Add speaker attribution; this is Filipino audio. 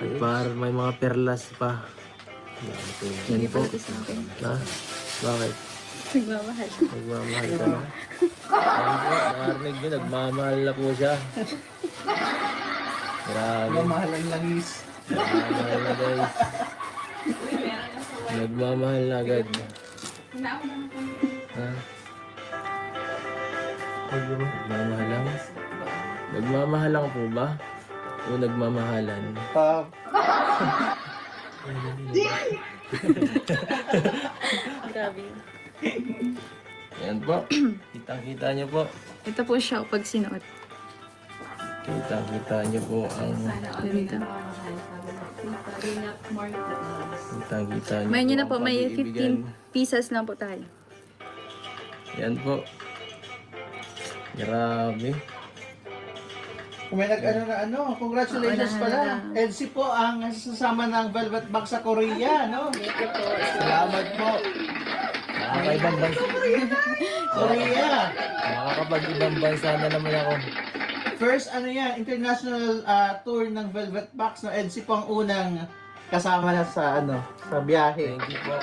Speaker 1: May mga perlas pa.
Speaker 2: Hindi
Speaker 1: Yan po.
Speaker 2: pala sa akin.
Speaker 1: Ha? Bakit?
Speaker 2: Nagmamahal.
Speaker 1: Nagmamahal ka na? Ayun po, narinig nyo, nagmamahal na po siya. Grabe.
Speaker 3: Mahal ang langis.
Speaker 1: Nagmamahal na guys. Nagmamahal na agad. Ha? Nagmamahalang? Nagmamahalang po ba? O nagmamahalan?
Speaker 2: Grabe.
Speaker 1: Yan po. Kitang-kita nyo po.
Speaker 2: Ito po siya pag sinuot.
Speaker 1: Kitang-kita nyo po ang...
Speaker 2: Ganda.
Speaker 1: Kitang-kita nyo
Speaker 2: May nyo na po,
Speaker 1: ang
Speaker 2: may
Speaker 1: pag-iibigan.
Speaker 2: 15 pieces lang po tayo.
Speaker 1: Yan po. Grabe.
Speaker 3: Kung may congratulations pala. Elsie po ang sasama ng Velvet Box sa Korea, no? Salamat po.
Speaker 1: Nakakaibang bansa.
Speaker 3: Korea.
Speaker 1: Nakakapag-ibang bansa na naman ako.
Speaker 3: First, international tour ng Velvet Box, no? Elsie po ang unang kasama na sa, sa biyahe.
Speaker 1: Thank you po.